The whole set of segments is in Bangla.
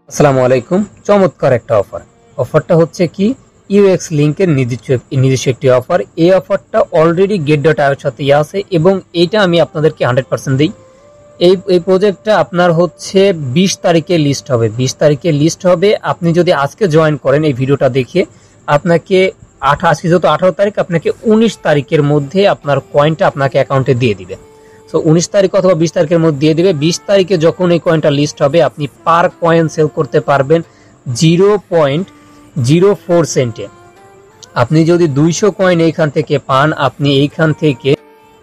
আসসালামু আলাইকুম। চমৎকার একটা অফার। অফারটা হচ্ছে কি, ইউএক্স লিংকের নিজস্ব একটি অফার। এই অফারটা অলরেডি get.io এর সাথে আছে এবং এটা আমি আপনাদেরকে 100% দিই। এই প্রজেক্টটা আপনার হচ্ছে 20 তারিখে লিস্ট হবে। 20 তারিখে লিস্ট হবে। আপনি যদি আজকে জয়েন করেন এই ভিডিওটা দেখে, আপনাকে আজকে যত 18 তারিখ, আপনাকে 19 তারিখের মধ্যে আপনার কয়েনটা আপনাকে অ্যাকাউন্টে দিয়ে দিবে। সো 19 তারিখ অথবা 20 তারিখের মধ্যে দিয়ে দিবে। 20 তারিখে যখন এই কয়েনটা লিস্ট হবে, আপনি পার কয়েন সেল করতে পারবেন 0.04 সেন্টে। আপনি যদি 200 কয়েন এইখান থেকে পান, আপনি এইখান থেকে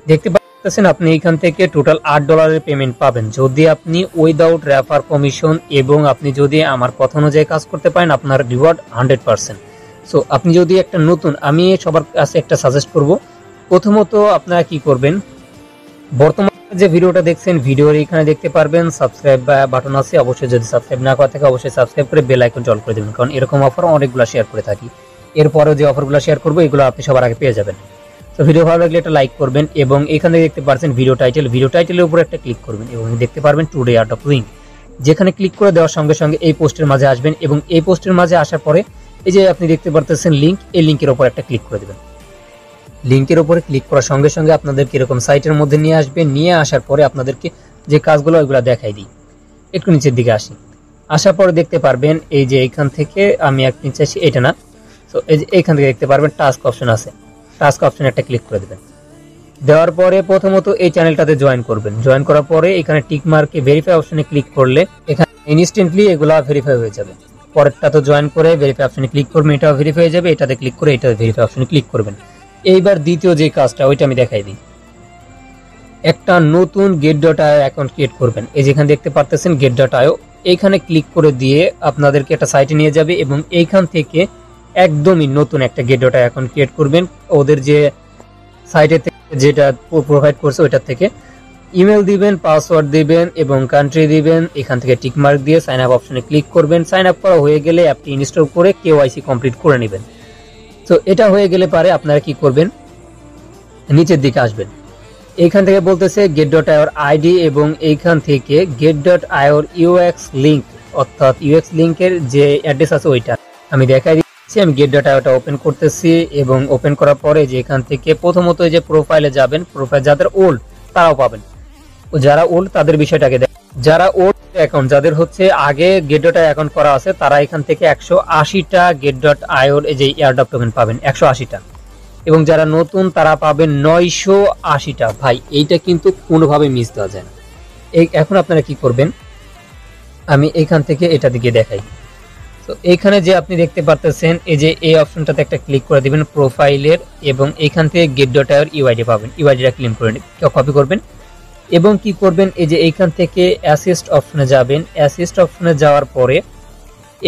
দেখতে পাচ্ছেন, আপনি এইখান থেকে টোটাল $8 পেমেন্ট পাবেন যদি আপনি উইদাউট রেফার কমিশন, এবং আপনি যদি আমার কথা অনুযায়ী কাজ করতে পারেন, আপনার রিওয়ার্ড 100%। সো আপনি যদি একটা নতুন, আমি সবার কাছে একটা সাজেস্ট করব, প্রথমত আপনারা কি করবেন, বর্তমানে যে ভিডিওটা দেখছেন, ভিডিওর এখানে দেখতে পারবেন সাবস্ক্রাইব বাটন আছে। অবশ্যই যদি সাবস্ক্রাইব না করা থাকে, অবশ্যই সাবস্ক্রাইব করে বেল আইকনটি অল করে দেবেন, কারণ এরকম অফার অনেকগুলো শেয়ার করে থাকি। এরপরেও যে অফারগুলো শেয়ার করবো, এগুলো আপনি সবার আগে পেয়ে যাবেন। তো ভিডিও ভালো লাগলে একটা লাইক করবেন, এবং এখানে দেখতে পাচ্ছেন ভিডিও টাইটেলের উপর একটা ক্লিক করবেন এবং দেখতে পারবেন টুডে আর্ট অফ উইন। যেখানে ক্লিক করে দেওয়ার সঙ্গে সঙ্গে এই পোস্টের মাঝে আসবেন, এবং এই পোস্টের মাঝে আসার পরে এই যে আপনি দেখতে পারতেছেন লিঙ্ক, এই লিঙ্কের উপর একটা ক্লিক করে দেবেন। লিঙ্কের উপরে ক্লিক করার সঙ্গে সঙ্গে আপনাদেরকে এরকম সাইটের মধ্যে নিয়ে আসবে। নিয়ে আসার পরে আপনাদেরকে যে কাজগুলো, ওইগুলো দেখাই দিই। একটু নিচের দিকে আসি। আসার পরে দেখতে পারবেন এই যে এইখান থেকে, আমি এক নিচে আসি, এটা না, তো এই যে এইখান থেকে দেখতে পারবেন টাস্ক অপশন আছে। টাস্ক অপশনে একটা ক্লিক করে দেবেন। দেওয়ার পরে প্রথমত এই চ্যানেলটাতে জয়েন করবেন। জয়েন করার পরে এখানে টিক মার্কে ভেরিফাই অপশনে ক্লিক করলে এখানে ইনস্ট্যান্টলি এগুলা ভেরিফাই হয়ে যাবে। পরেরটা তো জয়েন করে ভেরিফাই অপশনে ক্লিক করবেন, এটাও ভেরিফাই হয়ে যাবে। এটাতে ক্লিক করে এটাতে ভেরিফাই অপশনে ক্লিক করবেন। এইবার দ্বিতীয় যে কাজটা, ওইটা আমি দেখাই দিই। একটা নতুন get.io অ্যাকাউন্ট ক্রিয়েট করবেন। এই যেখানে দেখতে পারতেছেন get.io, এইখানে ক্লিক করে দিয়ে আপনাদেরকে একটা সাইটে নিয়ে যাবে, এবং এইখান থেকে একদমই নতুন একটা get.io অ্যাকাউন্ট ক্রিয়েট করবেন। ওদের যে সাইটে থেকে যেটা প্রোভাইড করছে ওইটার থেকে ইমেল দিবেন, পাসওয়ার্ড দিবেন এবং কান্ট্রি দিবেন। এখান থেকে টিক মার্ক দিয়ে সাইন আপ অপশনে ক্লিক করবেন। সাইন আপ করা হয়ে গেলে অ্যাপটি ইনস্টল করে KYC কমপ্লিট করে নেবেন। তো এটা হয়ে গেলে পারে আপনারা কি করবেন, নিচের দিকে আসবেন। এইখান থেকে বলতেছে get.io আইডি, এবং এইখান থেকে get.io UX লিংক, অর্থাৎ UX লিংকের যে অ্যাড্রেস আছে ওইটা আমি দেখাই দিচ্ছি। আমি get.ioটা ওপেন করতেছি, এবং ওপেন করার পরে যে এখান থেকে প্রথমত যে প্রোফাইলে যাবেন, প্রোফাইল যাদের ওল্ড তারাও পাবেন। যারা ওল্ড তাদের বিষয়টাকে দেখ, যারা ওল্ড অ্যাকাউন্ট, যাদের হচ্ছে আগে get.io অ্যাকাউন্ট করা আছে, তারা এখান থেকে 180টা get.io এই যে এয়ারড্রপ টোকেন পাবেন, 180টা। এবং যারা নতুন তারা পাবেন 980টা। ভাই এইটা কিন্তু কোনোভাবে মিস দেওয়া যায় না। এখন আপনারা কি করবেন, আমি এইখান থেকে এটা দিকে দেখাই। তো এইখানে যে আপনি দেখতে পারতেছেন, এই যে এই অপশনটাতে একটা ক্লিক করে দিবেন প্রোফাইলের, এবং এইখান থেকে get.io ইউআইডি পাবেন। ইউআইডিটা ক্লেম করে কপি করবেন, এবং কি করবেন, এই যে এইখান থেকে অ্যাসিস্ট অপশনে যাবেন। অ্যাসিস্ট অপশনে যাওয়ার পরে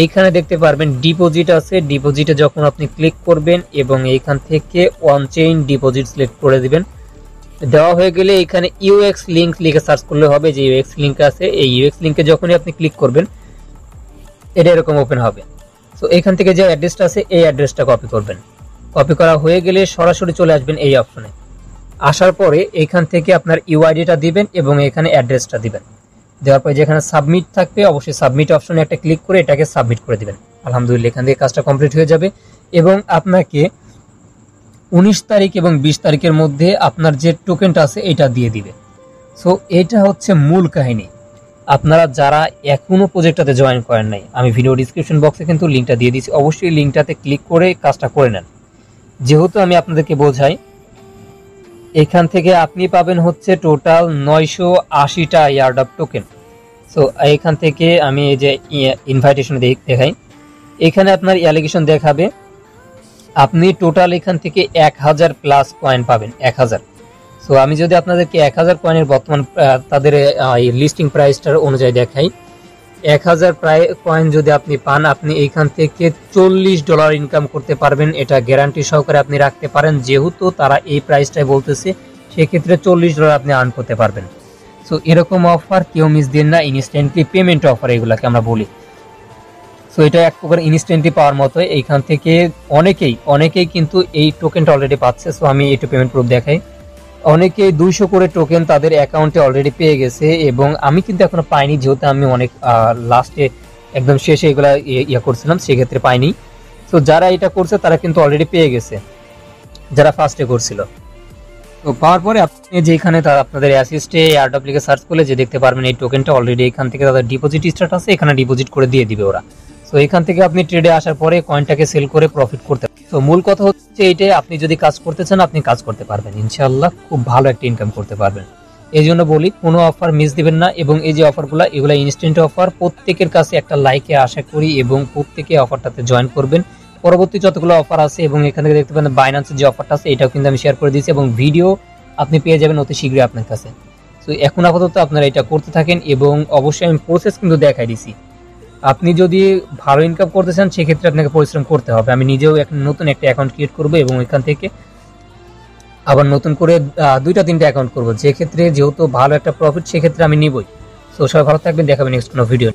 এইখানে দেখতে পারবেন ডিপোজিট আছে। ডিপোজিটে যখন আপনি ক্লিক করবেন, এবং এইখান থেকে ওয়ান চেইন ডিপোজিট সিলেক্ট করে দিবেন। দেওয়া হয়ে গেলে এখানে ইউএক্স লিংক লিখে সার্চ করলে হবে, যে ইউএক্স লিংক আছে। এই ইউএক্স লিংকে যখনই আপনি ক্লিক করবেন, এটা এরকম ওপেন হবে। তো এখান থেকে যে অ্যাড্রেসটা আছে, এই অ্যাড্রেসটা কপি করবেন। কপি করা হয়ে গেলে সরাসরি চলে আসবেন এই অপশনে। আসার পরে এখান থেকে আপনার ইউআইডিটা দিবেন, এবং এখানে অ্যাড্রেসটা দিবেন। দেওয়ার পরে যেখানে সাবমিট থাকবে, অবশ্যই সাবমিট অপশনে একটা ক্লিক করে এটাকে সাবমিট করে দিবেন। আলহামদুলিল্লাহ, এখান থেকে কাজটা কমপ্লিট হয়ে যাবে, এবং আপনাকে 19 তারিখ এবং 20 তারিখের মধ্যে আপনার যে টোকেনটা আছে এটা দিয়ে দিবে। সো এটা হচ্ছে মূল কাহিনী। আপনারা যারা এখনো প্রজেক্টটাতে জয়েন করেন নাই, আমি ভিডিও ডিসক্রিপশন বক্সে কিন্তু লিঙ্কটা দিয়ে দিয়েছি, অবশ্যই লিঙ্কটাতে ক্লিক করে কাজটা করে নেন। যেহেতু আমি আপনাদেরকে বোঝাই, এখান থেকে আপনি পাবেন হচ্ছে টোটাল 980টা এয়ারড্রপ টোকেন। সো এখান থেকে আমি এই যে ইনভাইটেশন দেখাই, এখানে আপনার অ্যালিগেশন দেখাবে আপনি টোটাল এখান থেকে 1000 প্লাস কয়েন পাবেন, 1000। সো আমি যদি আপনাদেরকে 1000 কয়েনের বর্তমান তাদের লিস্টিং প্রাইসটার অনুযায়ী দেখাই, 1000 কয়েন যদি আপনি পান, আপনি এইখান থেকে $40 ইনকাম করতে পারবেন। এটা গ্যারান্টি সহকারে আপনি রাখতে পারেন, যেহেতু তারা এই প্রাইসটাই বলতেছে, সেক্ষেত্রে $40 আপনি আর্ন করতে পারবেন। সো এরকম অফার কেউ মিস দিন না। ইনস্ট্যান্টলি পেমেন্ট অফার এগুলাকে আমরা বলি। সো এটা এক প্রকার ইনস্ট্যান্টলি পাওয়ার মতো। এইখান থেকে অনেকেই কিন্তু এই টোকেনটা অলরেডি পাচ্ছে। সো আমি একটু পেমেন্ট প্রুফ দেখাই। অনেকেই 200 করে টোকেন তাদের অ্যাকাউন্টে অলরেডি পেয়ে গেছে, এবং আমি কিন্তু এখনো পাইনি, যেহেতু আমি অনেক লাস্টে একদম শেষে এগুলা ইয়া করছিলাম, সেক্ষেত্রে পাইনি। তো যারা এটা করছে তারা কিন্তু অলরেডি পেয়ে গেছে, যারা ফার্স্টে করছিল। তো পাওয়ার পরে আপনি যেখানে আপনাদের অ্যাসিস্টে এয়ারড্রপ লিখে সার্চ করলে যে দেখতে পারবেন এই টোকেনটা অলরেডি এখান থেকে তাদের ডিপোজিট স্টার্ট আছে, এখানে ডিপোজিট করে দিয়ে দিবে ওরা। তো এখান থেকে আপনি ট্রেডে আসার পরে কয়েনটাকে সেল করে প্রফিট করতে পারবেন। তো মূল কথা হচ্ছে এইটাই, আপনি যদি কাজ করতে চান আপনি কাজ করতে পারবেন ইনশাআল্লাহ, খুব ভালো একটা ইনকাম করতে পারবেন। এই জন্য বলি কোনো অফার মিস দিবেন না, এবং এই যে অফারগুলো এগুলো ইনস্ট্যান্ট অফার, প্রত্যেকের কাছে একটা লাইকে আশা করি এবং প্রত্যেকে অফারটাতে জয়েন করবেন। পরবর্তী যতগুলো অফার আছে এবং এখান থেকে দেখতে পাবেন বাইন্যান্সের যে অফারটা আছে এটাও কিন্তু আমি শেয়ার করে দিয়েছি, এবং ভিডিও আপনি পেয়ে যাবেন অতি শীঘ্রই আপনার কাছে। তো এখন আপাতত আপনারা এটা করতে থাকেন, এবং অবশ্যই আমি প্রসেস কিন্তু দেখাই দিছি। আপনি যদি ভালো ইনকাম করতে চান সেক্ষেত্রে আপনাকে পরিশ্রম করতে হবে। আমি নিজেও নতুন একটা অ্যাকাউন্ট ক্রিয়েট করব এবং এখান থেকে আবার নতুন করে 2-3টা অ্যাকাউন্ট করব, যে ক্ষেত্রে যেহেতু ভালো একটা প্রফিট সেক্ষেত্রে আমি নিবই। তো সবাই ভালো থাকবেন, দেখাবেন নেক্সট কোনো ভিডিও।